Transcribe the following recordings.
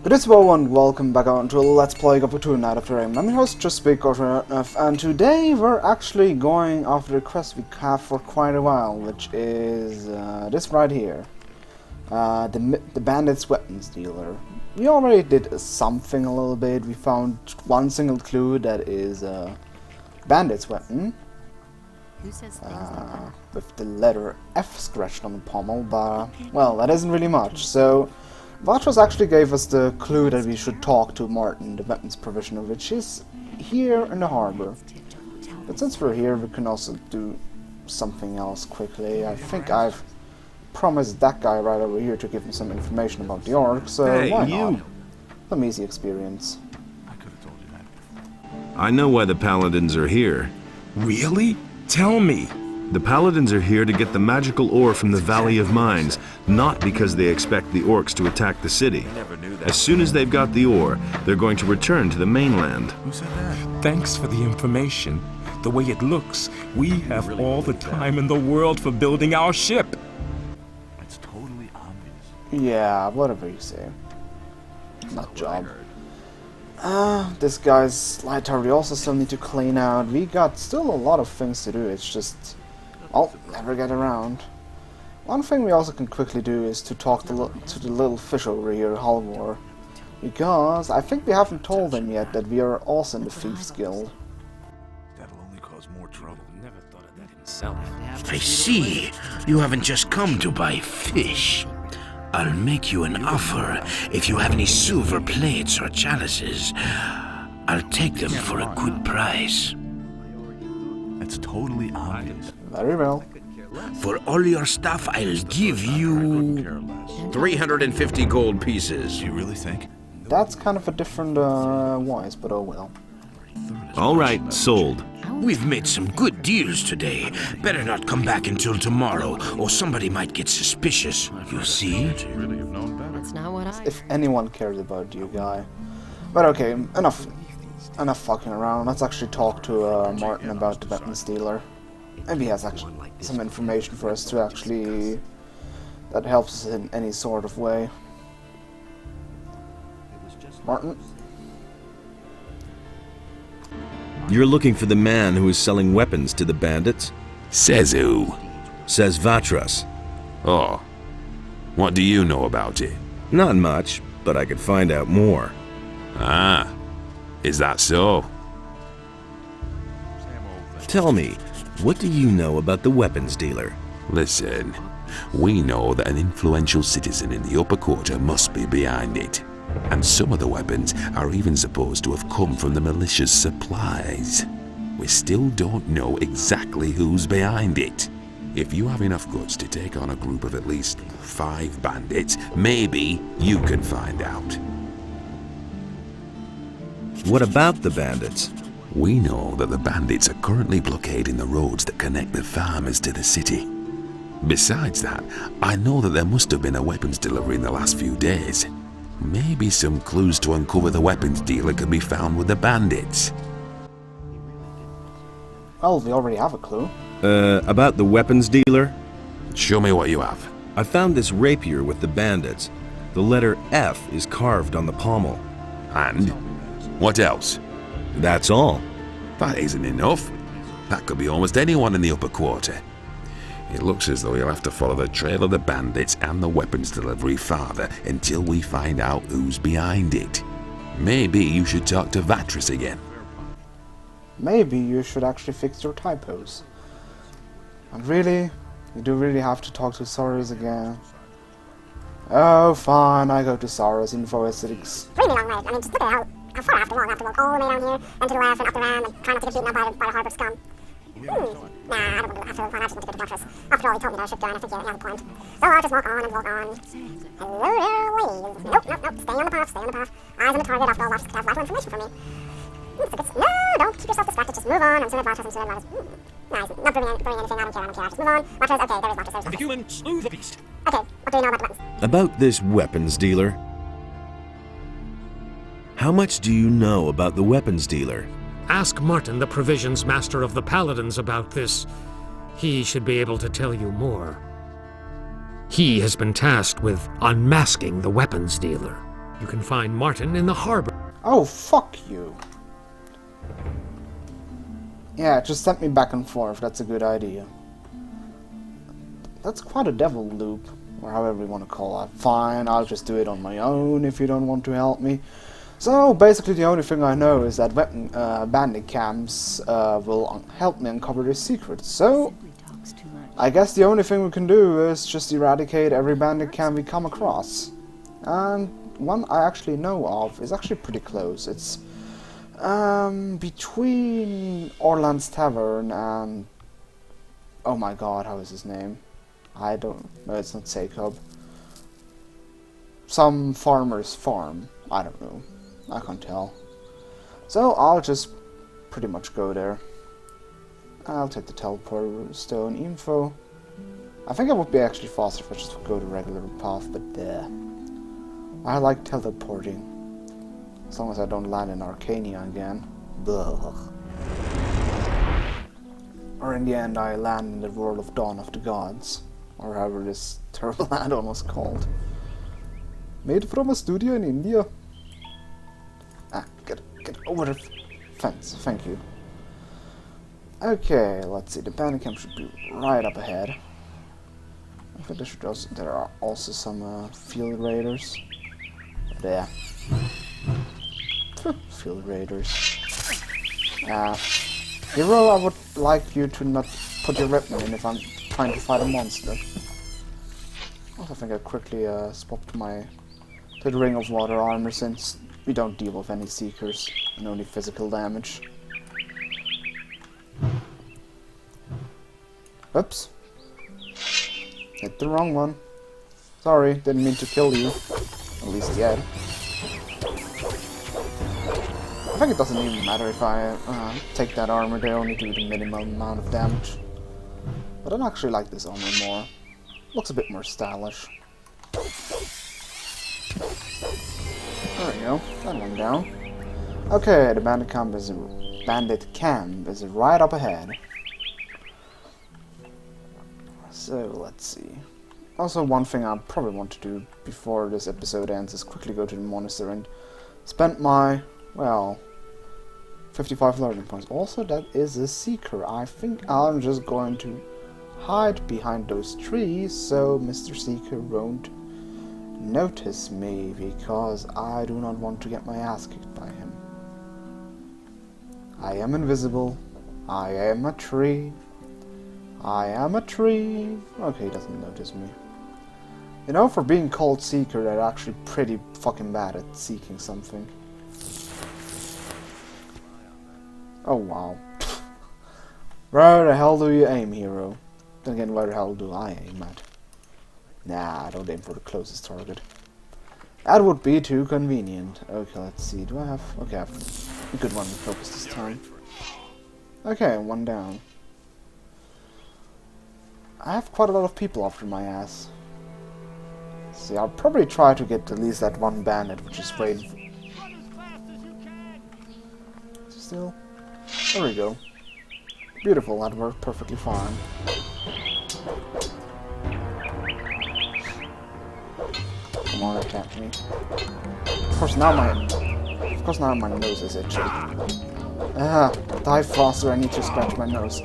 Good day, and welcome back on to Let's Play Gothic Night of the Rain. I'm your host, and today we're actually going after the quest we have for quite a while, which is this right here. The bandit's weapons dealer. We already did something a little bit. We found one single clue that is a bandit's weapon. Who says With the letter F scratched on the pommel, but, well, that isn't really much, so Vatros actually gave us the clue that we should talk to Martin, the weapons provisioner, which is here in the harbor. But since we're here, we can also do something else quickly. I think I've promised that guy right over here to give me some information about the orc, so why not? Some easy experience. I could have told you that. I know why the paladins are here. Really? Tell me. The paladins are here to get the magical ore from the Valley of Mines, not because they expect the orcs to attack the city. As soon as they've got the ore, they're going to return to the mainland. Who said that? Thanks for the information. The way it looks, we have all the time in the world for building our ship. That's totally obvious. Yeah, whatever you say. Not job. This guy's light tower we also still need to clean out. We got still a lot of things to do, it's just I'll never get around. One thing we also can quickly do is to talk to the little fish over here, Halvor. Because I think we haven't told him yet that we are also in the Thieves Guild. That'll only cause more trouble. Never thought of that himself. I see. You haven't just come to buy fish. I'll make you an offer if you have any silver plates or chalices. I'll take them for a good price. That's totally obvious. Very well. For all your stuff, I'll give you 350 gold pieces. You really think? That's kind of a different voice, but oh well. All right, sold. We've made some good deals today. Better not come back until tomorrow, or somebody might get suspicious. You see? That's not what I... If anyone cares about you, guy. But okay, enough fucking around. Let's actually talk to Martin about the weapons dealer. Maybe he has actually some information for us to actually that helps us in any sort of way. Martin? You're looking for the man who is selling weapons to the bandits? Says who? Says Vatros. Oh. What do you know about it? Not much, but I could find out more. Ah. Is that so? Tell me, what do you know about the weapons dealer? Listen, we know that an influential citizen in the upper quarter must be behind it. And some of the weapons are even supposed to have come from the militia's supplies. We still don't know exactly who's behind it. If you have enough guts to take on a group of at least 5 bandits, maybe you can find out. What about the bandits? We know that the bandits are currently blockading the roads that connect the farmers to the city. Besides that, I know that there must have been a weapons delivery in the last few days. Maybe some clues to uncover the weapons dealer can be found with the bandits. Well, we already have a clue. About the weapons dealer? Show me what you have. I found this rapier with the bandits. The letter F is carved on the pommel. And? What else? That's all. That isn't enough. That could be almost anyone in the upper quarter. It looks as though you'll have to follow the trail of the bandits and the weapons delivery farther until we find out who's behind it. Maybe you should talk to Vatros again. Maybe you should actually fix your typos. And really, you do really have to talk to Soros again. Oh, fine, I go to Soros Info Aesthetics. Really long way. I mean, just look at how far I have to walk. I have to walk all the way down here, and to the left, and up the ramp, and try not to get beaten up by the harbor scum. Nah, I don't want to do that. After all, I just want to go to Vatros. After all, he told me that I should go, and I think he has a point. So I'll just walk on and walk on. Hello there, ladies. Nope. Stay on the path, Eyes on the target. After all, Vatros could have vital information for me. No, don't keep yourself distracted. Just move on. I'm soon at Vatros. Nice. Not bringing anything. I don't care. Just move on. Vatros. Okay, there's Vatros. The human slew the beast. Okay, what do you know about the weapons? About this weapons dealer? How much do you know about the weapons dealer? Ask Martin, the provisions master of the Paladins, about this. He should be able to tell you more. He has been tasked with unmasking the weapons dealer. You can find Martin in the harbor. Oh, fuck you. Yeah, just send me back and forth. That's a good idea. That's quite a devil loop, or however you want to call it. Fine, I'll just do it on my own if you don't want to help me. So, basically the only thing I know is that bandit camps will help me uncover this secret. So, I guess the only thing we can do is just eradicate every bandit camp we come across. And one I actually know of is actually pretty close. It's between Orland's Tavern and... oh my god, how is his name? I don't know, it's not Jacob. Some farmer's farm. I don't know. I can't tell. So I'll just pretty much go there. I'll take the teleport stone info. I think it would be actually faster if I just go the regular path, but I like teleporting. As long as I don't land in Arcania again. Blah. Or in the end I land in the world of Dawn of the Gods. Or however this terrible add-on was called. Made from a studio in India. Ah, get over the fence, thank you. Okay, let's see, the bandit camp should be right up ahead. I think there are also some field raiders. There. Field raiders. Hero, I would like you to not put your weapon in if I'm trying to fight a monster. Also, I think I quickly swapped to the Ring of Water armor since we don't deal with any seekers and only physical damage. Oops. Hit the wrong one. Sorry, didn't mean to kill you. At least yet. I think it doesn't even matter if I take that armor, they only do the minimum amount of damage. But I actually like this armor more. Looks a bit more stylish. There we go, that one down. Okay, the bandit camp is right up ahead. So let's see. Also, one thing I probably want to do before this episode ends is quickly go to the monastery and spend my, well, 55 learning points. Also, that is a seeker. I think I'm just going to hide behind those trees so Mr. Seeker won't notice me, because I do not want to get my ass kicked by him. I am invisible. I am a tree. I am a tree. Okay, he doesn't notice me. You know, for being called Seeker, they're actually pretty fucking bad at seeking something. Oh wow. Where the hell do you aim, hero? Then again, where the hell do I aim at? Nah, I don't aim for the closest target. That would be too convenient. Okay, let's see. Do I have... okay, I have a good one to focus this time. Okay, one down. I have quite a lot of people after my ass. See, I'll probably try to get at least that one bandit, which is waiting for... Still? There we go. Beautiful, that worked perfectly fine. Come on, attack me. Of course now my nose is itchy. Die faster, I need to scratch my nose.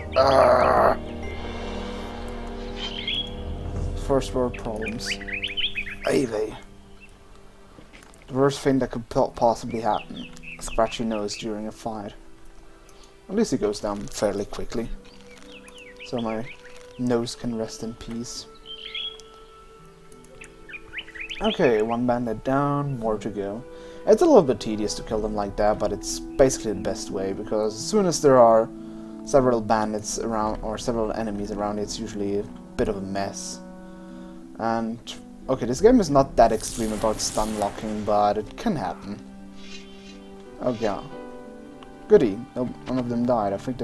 First world problems. The worst thing that could possibly happen. A scratchy nose during a fight. At least it goes down fairly quickly. So my nose can rest in peace. Okay, one bandit down, more to go. It's a little bit tedious to kill them like that, but it's basically the best way, because as soon as there are several bandits around, or several enemies around, it's usually a bit of a mess. And, okay, this game is not that extreme about stun locking, but it can happen. Oh yeah. Goody, no, none of them died. I think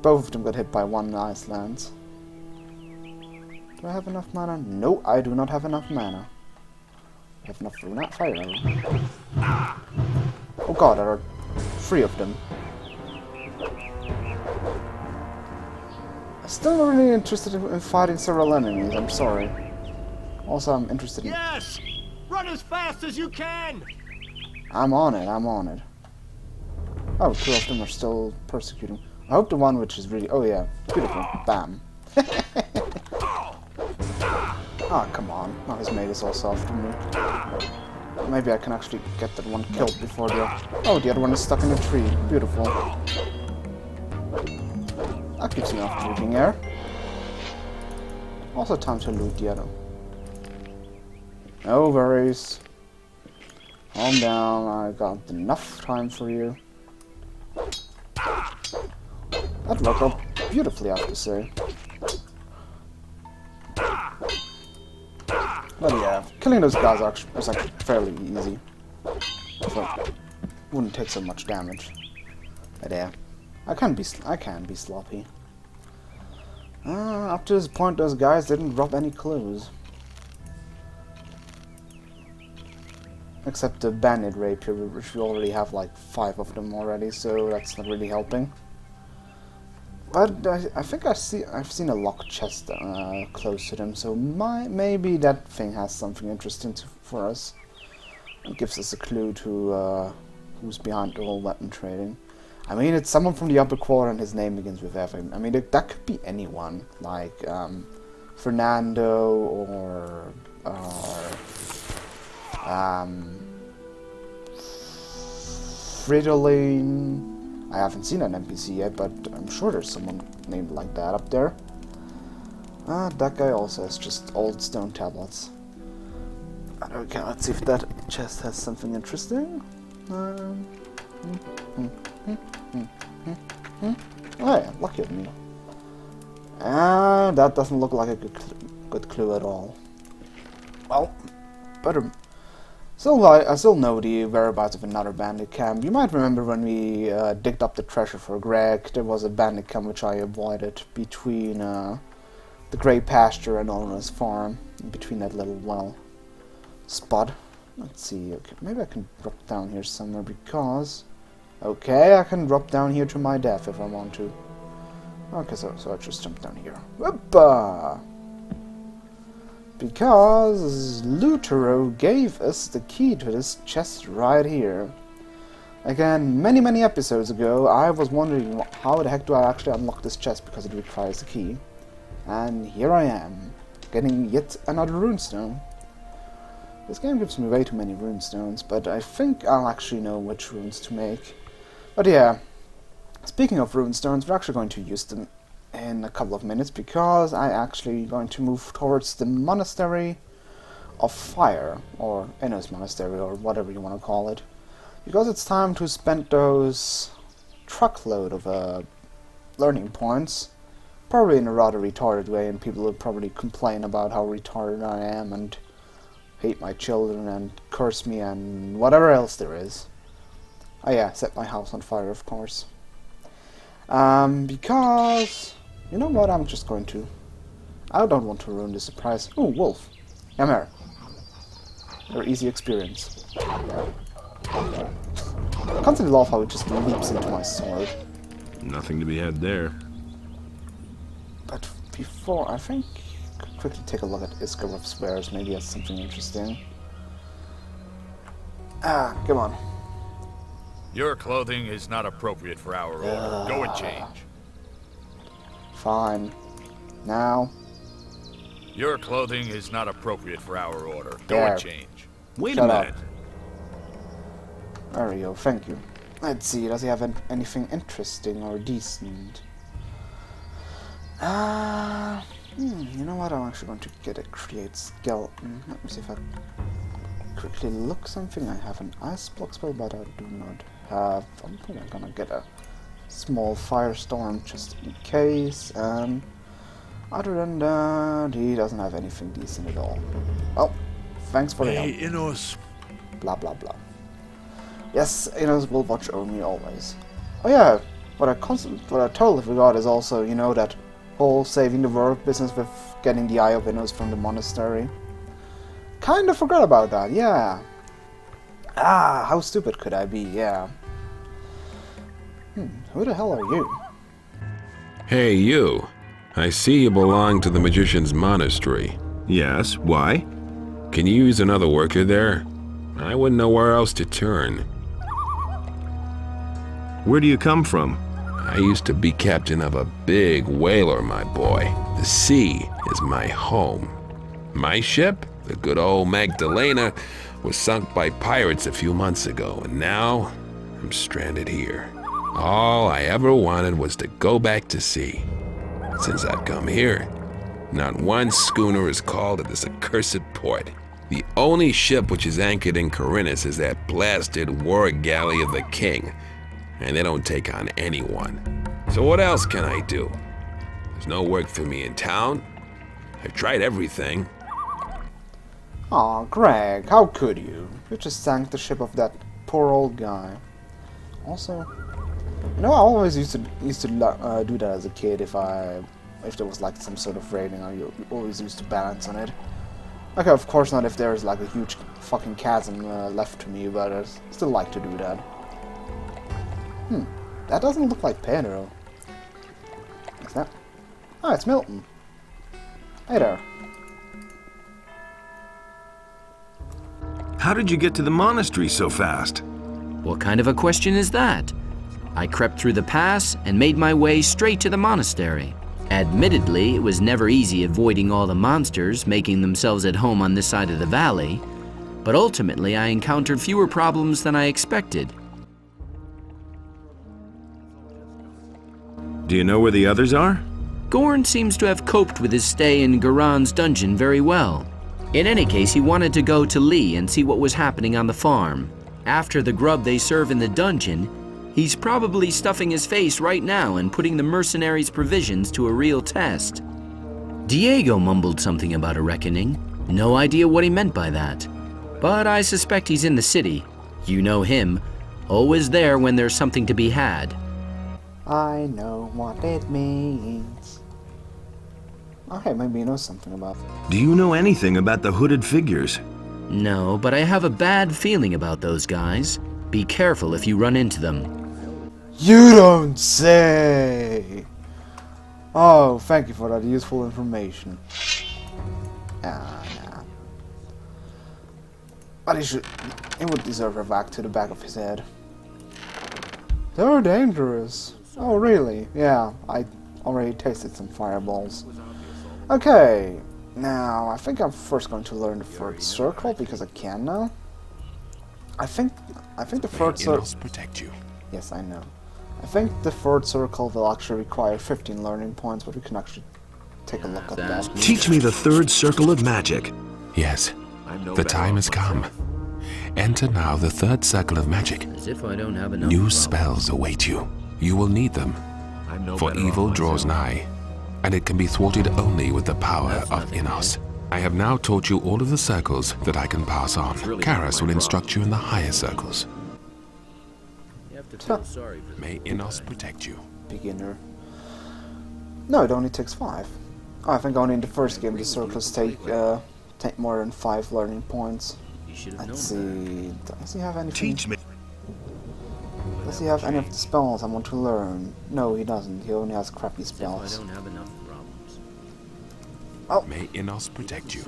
both of them got hit by one ice lance. Do I have enough mana? No, I do not have enough mana. I have enough for that fire arrow. Oh god, there are 3 of them. I'm still not really interested in fighting several enemies, I'm sorry. Also, I'm interested in... Yes! Run Run as fast as you can! I'm on it, I'm on it. Oh, 2 of them are still persecuting. I hope the one which is really... Oh yeah, beautiful. Bam. Ah, come on. Now his mate is also after me. Maybe I can actually get that one killed before the... Oh, the other one is stuck in a tree. Beautiful. That gives me enough breathing air. Also time to loot the other. No worries. Calm down, I got enough time for you. That worked out beautifully, I have to say. But yeah, killing those guys was actually fairly easy. So, wouldn't take so much damage. But yeah, I can be sloppy. Up to this point, those guys didn't drop any clues. Except the bandit rapier, which we already have like 5 of them already, so that's not really helping. But I think I've seen a locked chest close to them, so maybe that thing has something interesting for us. It gives us a clue to who's behind the whole weapon trading. I mean, it's someone from the upper quarter and his name begins with F. I mean, that could be anyone, like Fernando or Fridolin. I haven't seen an NPC yet, but I'm sure there's someone named like that up there. That guy also has just old stone tablets. Okay, let's see if that chest has something interesting. Oh yeah, lucky at me. That doesn't look like a good clue at all. Well, better... I still know the whereabouts of another bandit camp. You might remember when we digged up the treasure for Greg, there was a bandit camp which I avoided between the grey pasture and Owner's farm, in between that little, well, spot. Let's see, okay, maybe I can drop down here somewhere because... Okay, I can drop down here to my death if I want to. Okay, so I just jump down here. Whoopa! Because Lutero gave us the key to this chest right here. Again, many episodes ago, I was wondering how the heck do I actually unlock this chest because it requires a key. And here I am, getting yet another runestone. This game gives me way too many runestones, but I think I'll actually know which runes to make. But yeah, speaking of runestones, we're actually going to use them in a couple of minutes because I'm actually going to move towards the Monastery of Fire, or Inno's Monastery, or whatever you want to call it, because it's time to spend those truckload of learning points, probably in a rather retarded way, and people will probably complain about how retarded I am and hate my children and curse me and whatever else there is. Oh yeah, set my house on fire, of course. Because... You know what, I'm just going to... I don't want to ruin the surprise. Ooh, wolf. Come here. Very easy experience. I constantly love how it just leaps into my sword. Nothing to be had there. But before, I think... quickly take a look at Iskarov's wares. Maybe he has something interesting. Come on. Your clothing is not appropriate for our order. Go and change. Fine. Now. Your clothing is not appropriate for our order. Go There. and change. Wait Shut a up. minute. There we go, thank you. Let's see, does he have anything interesting or decent? You know what, I'm actually going to get a create skeleton. Let me see if I quickly look something. I have an ice block spell, but I do not have... I think I'm gonna get a small firestorm just in case. Other than that, he doesn't have anything decent at all. Well, thanks for the help. Innos. Blah blah blah. Yes, Innos will watch over me always. Oh yeah, what I totally forgot is also, you know, that whole saving the world business with getting the Eye of Innos from the monastery. Kinda forgot about that, yeah. How stupid could I be, yeah. Who the hell are you? Hey, you. I see you belong to the Magician's Monastery. Yes, why? Can you use another worker there? I wouldn't know where else to turn. Where do you come from? I used to be captain of a big whaler, my boy. The sea is my home. My ship, the good old Magdalena, was sunk by pirates a few months ago, and now I'm stranded here. All I ever wanted was to go back to sea. Since I've come here, not one schooner is called at this accursed port. The only ship which is anchored in Corinthus is that blasted war galley of the king, and they don't take on anyone. So what else can I do? There's no work for me in town. I've tried everything. Aw, Greg, how could you? You just sank the ship of that poor old guy. Also, you know, I always used to do that as a kid. If there was like some sort of rating, I always used to balance on it. Okay, of course not if there's like a huge fucking chasm left to me, but I still like to do that. That doesn't look like Pedro. What's that? Oh, it's Milton. Hey there. How did you get to the monastery so fast? What kind of a question is that? I crept through the pass and made my way straight to the monastery. Admittedly, it was never easy avoiding all the monsters making themselves at home on this side of the valley, but ultimately I encountered fewer problems than I expected. Do you know where the others are? Gorn seems to have coped with his stay in Garon's dungeon very well. In any case, he wanted to go to Lee and see what was happening on the farm. After the grub they serve in the dungeon, he's probably stuffing his face right now and putting the mercenaries' provisions to a real test. Diego mumbled something about a reckoning. No idea what he meant by that. But I suspect he's in the city. You know him. Always there when there's something to be had. I know what it means. Okay, maybe you know something about it. Do you know anything about the hooded figures? No, but I have a bad feeling about those guys. Be careful if you run into them. You don't say! Oh, thank you for that useful information. Nah. But he would deserve a whack to the back of his head. They're dangerous. Oh, really? Yeah, I already tasted some fireballs. Okay, now I think I'm first going to learn the third circle because I can now. I think the third circle. Protect you. Yes, I know. I think the third circle will actually require 15 learning points, but we can actually take a look at that. Teach me the third circle of magic. Yes, the time has come. Enter now the third circle of magic. As if I don't have enough New problems. spells await you. You will need them. For evil draws nigh, and it can be thwarted only with the power of Innos. I have now taught you all of the circles that I can pass on. Karas will instruct you in the higher circles. You have to feel sorry for May Innos protect you. Beginner. No, it only takes 5. Oh, I think only in the first game the circles take more than 5 learning points. Let's see. Does he have anything? Teach me. Does he have any of the spells I want to learn? No, he doesn't. He only has crappy As if I spells. don't have enough problems. Oh, May Innos protect you.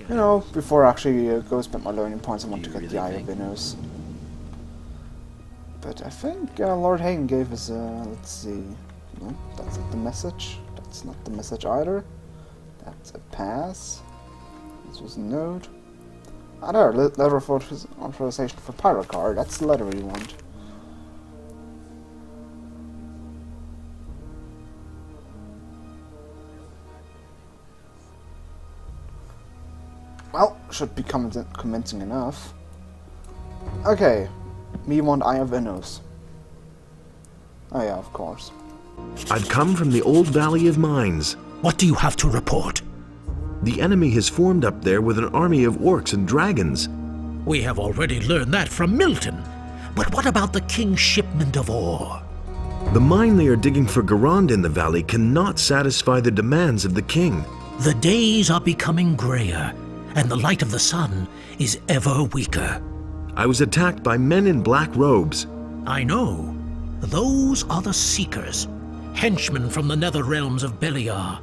you know, before I actually go spend my learning points, I want to get the Eye of Innos. But I think Lord Hagen gave us let's see. No, that's not the message. That's not the message either. That's a pass. This was a note. Ah, there, letter of authorization for Pyro card. That's the letter we want. Well, should be convincing enough. Okay, me want Eye of Innos. Oh yeah, of course. I've come from the old Valley of Mines. What do you have to report? The enemy has formed up there with an army of orcs and dragons. We have already learned that from Milton. But what about the king's shipment of ore? The mine they are digging for Garand in the valley cannot satisfy the demands of the king. The days are becoming grayer, and the light of the sun is ever weaker. I was attacked by men in black robes. I know. Those are the Seekers, henchmen from the nether realms of Beliar.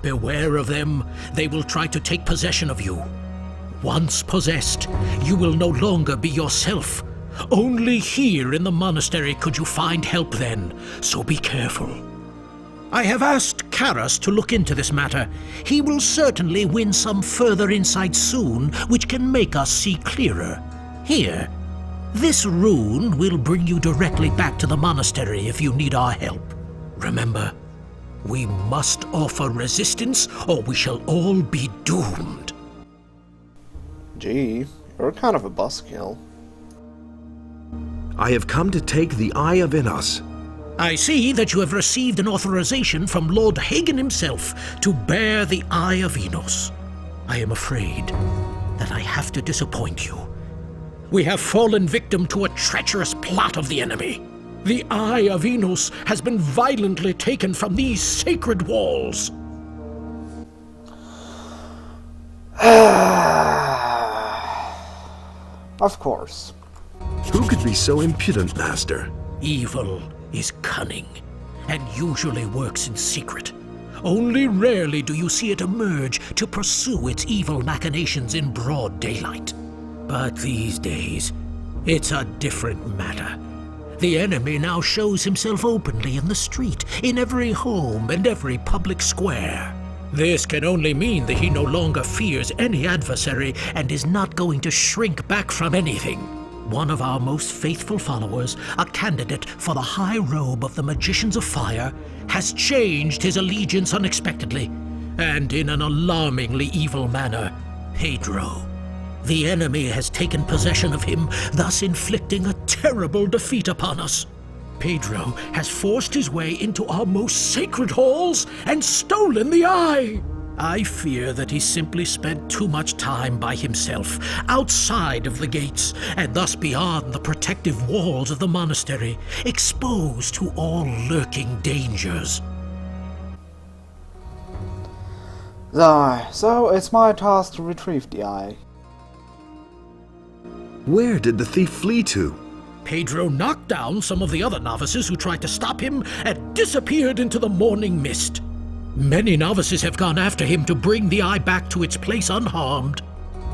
Beware of them. They will try to take possession of you. Once possessed, you will no longer be yourself. Only here in the monastery could you find help then, so be careful. I have asked Karas to look into this matter. He will certainly win some further insight soon, which can make us see clearer. Here, this rune will bring you directly back to the monastery if you need our help. Remember, we must offer resistance or we shall all be doomed. Gee, you're kind of a buzzkill. I have come to take the Eye of Innos. I see that you have received an authorization from Lord Hagen himself to bear the Eye of Innos. I am afraid that I have to disappoint you. We have fallen victim to a treacherous plot of the enemy. The Eye of Innos has been violently taken from these sacred walls. Of course. Who could be so impudent, Master? Evil is cunning, and usually works in secret. Only rarely do you see it emerge to pursue its evil machinations in broad daylight. But these days, it's a different matter. The enemy now shows himself openly in the street, in every home and every public square. This can only mean that he no longer fears any adversary and is not going to shrink back from anything. One of our most faithful followers, a candidate for the high robe of the Magicians of Fire, has changed his allegiance unexpectedly, and in an alarmingly evil manner. Pedro. The enemy has taken possession of him, thus inflicting a terrible defeat upon us. Pedro has forced his way into our most sacred halls and stolen the eye. I fear that he simply spent too much time by himself, outside of the gates, and thus beyond the protective walls of the monastery, exposed to all lurking dangers. So it's my task to retrieve the eye. Where did the thief flee to? Pedro knocked down some of the other novices who tried to stop him and disappeared into the morning mist. Many novices have gone after him to bring the eye back to its place unharmed.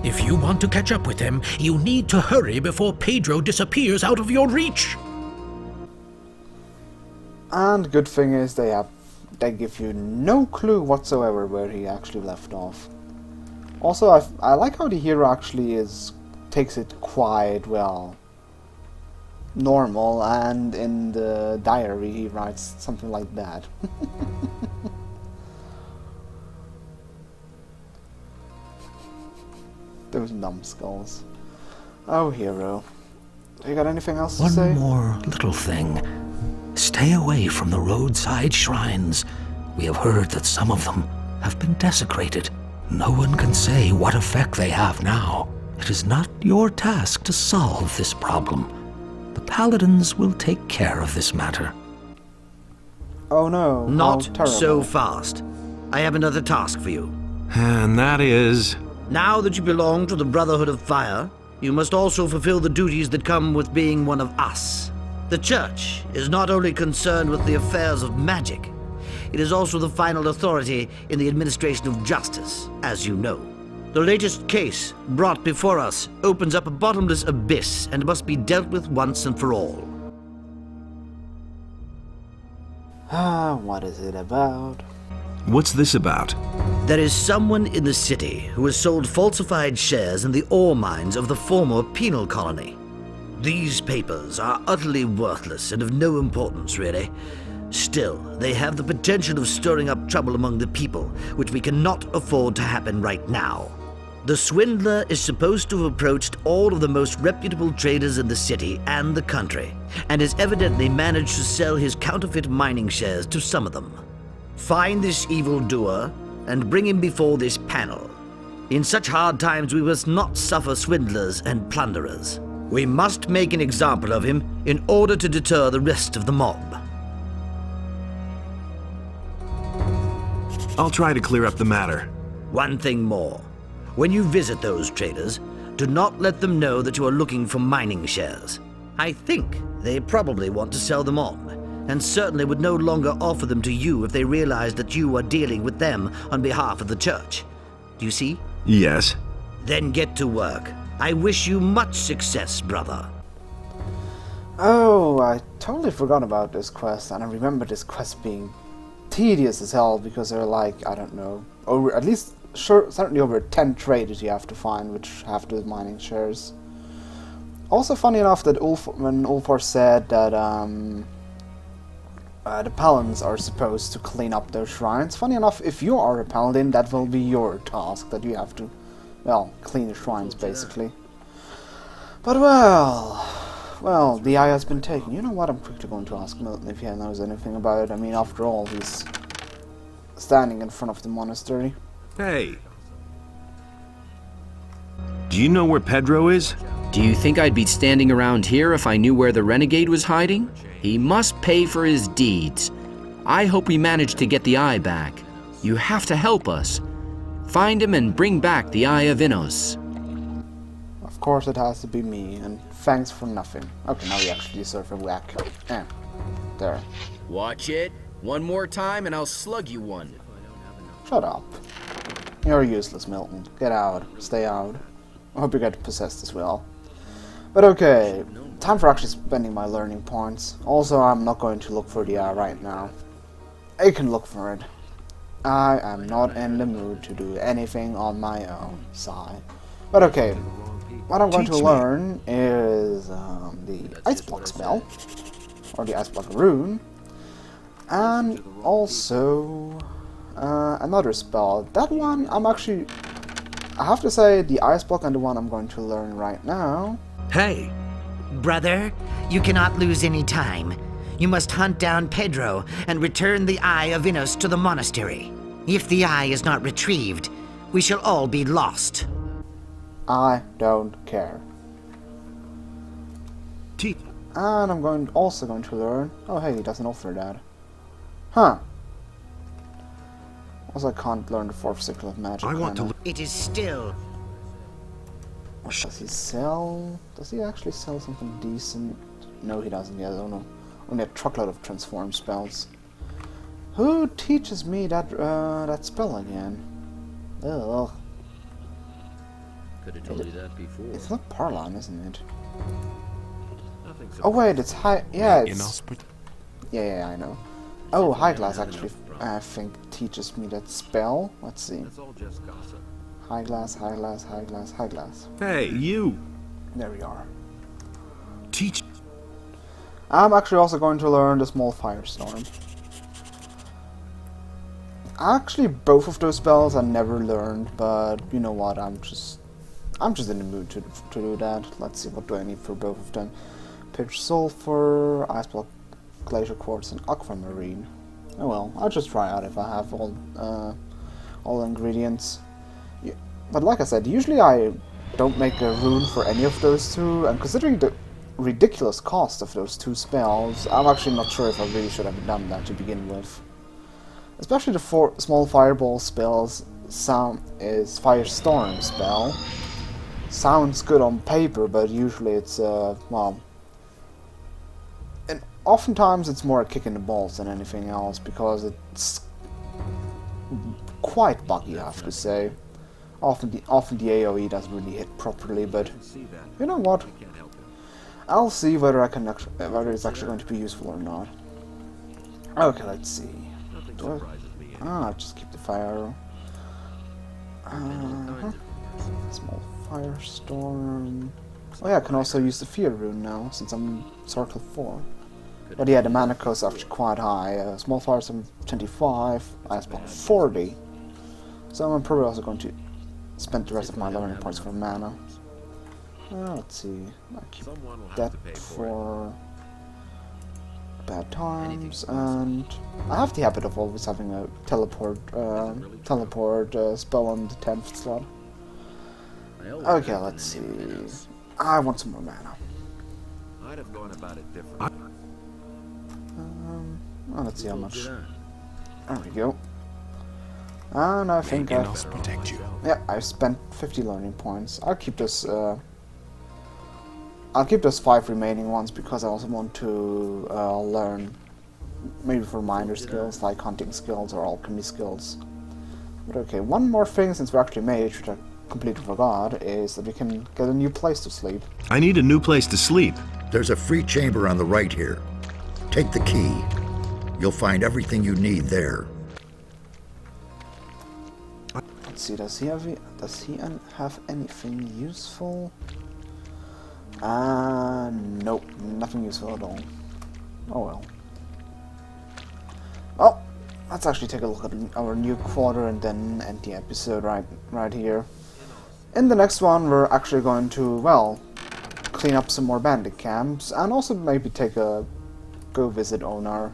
If you want to catch up with him, you need to hurry before Pedro disappears out of your reach. And good thing is they give you no clue whatsoever where he actually left off. Also, I like how the hero actually takes it quite well. Normal, and in the diary he writes something like that. Those numbskulls. Oh, hero. You got anything else to say? One more little thing. Stay away from the roadside shrines. We have heard that some of them have been desecrated. No one can say what effect they have now. It is not your task to solve this problem. The paladins will take care of this matter. Oh no. Not how terrible. so fast. I have another task for you. And that is... Now that you belong to the Brotherhood of Fire, you must also fulfill the duties that come with being one of us. The Church is not only concerned with the affairs of magic, it is also the final authority in the administration of justice, as you know. The latest case brought before us opens up a bottomless abyss and must be dealt with once and for all. What is it about? What's this about? There is someone in the city who has sold falsified shares in the ore mines of the former penal colony. These papers are utterly worthless and of no importance, really. Still, they have the potential of stirring up trouble among the people, which we cannot afford to happen right now. The swindler is supposed to have approached all of the most reputable traders in the city and the country, and has evidently managed to sell his counterfeit mining shares to some of them. Find this evildoer and bring him before this panel. In such hard times we must not suffer swindlers and plunderers. We must make an example of him in order to deter the rest of the mob. I'll try to clear up the matter. One thing more. When you visit those traders, do not let them know that you are looking for mining shares. I think they probably want to sell them on, and certainly would no longer offer them to you if they realized that you are dealing with them on behalf of the Church. Do you see? Yes. Then get to work. I wish you much success, brother. Oh, I totally forgot about this quest, and I remember this quest being tedious as hell because they're like, I don't know, over at least certainly over 10 traders you have to find, which have to do with mining shares. Also, funny enough that when Ulfar said that the paladins are supposed to clean up those shrines, funny enough, if you are a paladin, that will be your task, that you have to, well, clean the shrines basically. But well, the eye has been taken. You know what, I'm quickly going to ask Milton if he knows anything about it. I mean, after all, he's standing in front of the monastery. Hey. Do you know where Pedro is? Do you think I'd be standing around here if I knew where the renegade was hiding? He must pay for his deeds. I hope we manage to get the eye back. You have to help us. Find him and bring back the Eye of Innos. Of course it has to be me, and thanks for nothing. Okay, now we actually deserve a whack. There. Watch it. One more time and I'll slug you one. Shut up. You're useless, Milton. Get out. Stay out. I hope you get possessed as well. But okay, time for actually spending my learning points. Also, I'm not going to look for the eye right now. I can look for it. I am not in the mood to do anything on my own side. But okay, what I'm going to learn is the Ice Block spell, or the Ice Block rune, and also another spell. That one I'm actually, I have to say, the Ice Block and the one I'm going to learn right now. Hey! Brother, you cannot lose any time. You must hunt down Pedro and return the Eye of Innos to the monastery. If the eye is not retrieved, we shall all be lost. I don't care. And I'm also going to learn... Oh hey, he doesn't offer that. Huh. Also, I can't learn the fourth cycle of magic. It is still... Does he sell... Does he actually sell something decent? No, he doesn't yet. Oh no. Only a truckload of transform spells. Who teaches me that that spell again? Ugh. Could have told you that before. It's not Parlan, isn't it? Oh wait, it's high. Yeah, it's. Yeah, I know. Oh, High Glass actually, I think, teaches me that spell. Let's see. High Glass, High Glass, High Glass, High Glass. Hey, you! There we are. Teach. I'm actually also going to learn the Small Firestorm. Actually, both of those spells I never learned, but you know what? I'm just in the mood to do that. Let's see, what do I need for both of them? Pitch Sulfur, Ice Block, Glacier Quartz, and Aquamarine. Oh well, I'll just try out if I have all the ingredients. Yeah, but like I said, usually I don't make a rune for any of those two, and considering the ridiculous cost of those two spells, I'm actually not sure if I really should have done that to begin with. Especially the small fireball spells. Is Firestorm spell. Sounds good on paper, but usually it's well, and oftentimes it's more a kick in the balls than anything else because it's quite buggy, I have to say. Often the AOE doesn't really hit properly, but you know what? I'll see whether whether it's actually going to be useful or not. Okay, let's see. I'll just keep the fire arrow. Small firestorm. Oh yeah, I can also use the fear rune now, since I'm circle 4. But yeah, the mana cost is actually quite high. Small firestorm 25, Ice Block 40. So I'm probably also going to spend the rest of my learning points for mana. Let's see. I'll keep that for bad times, and I have the habit of always having a teleport spell on the 10th slot. Okay, let's see. I want some more mana. I'd have gone about it differently. Let's see how much. There we go. And I think protect you. Yeah, I've spent 50 learning points. I'll keep this. I'll keep those 5 remaining ones because I also want to learn maybe for minor skills like hunting skills or alchemy skills. But okay, one more thing since we're actually mage, which I completely forgot is that we can get a new place to sleep. I need a new place to sleep. There's a free chamber on the right here. Take the key. You'll find everything you need there. Let's see, does he have anything useful? Nope, nothing useful at all. Oh well. Well, let's actually take a look at our new quarter and then end the episode right here. In the next one, we're actually going to, well, clean up some more bandit camps and also maybe go visit Onar.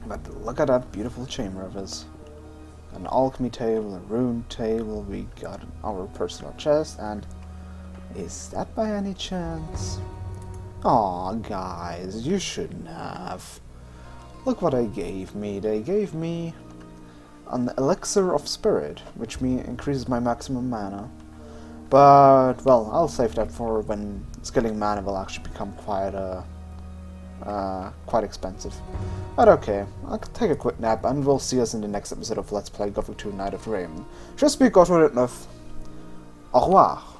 But look at that beautiful chamber of his. An alchemy table, a rune table, we got our personal chest, and is that by any chance? Aw, guys, you shouldn't have. Look what they gave me. They gave me an elixir of spirit, which increases my maximum mana. But, well, I'll save that for when skilling mana will actually become quite expensive. But okay, I'll take a quick nap and we'll see us in the next episode of Let's Play Gothic 2 Night of Rain. Je suis Gothic 9. Au revoir.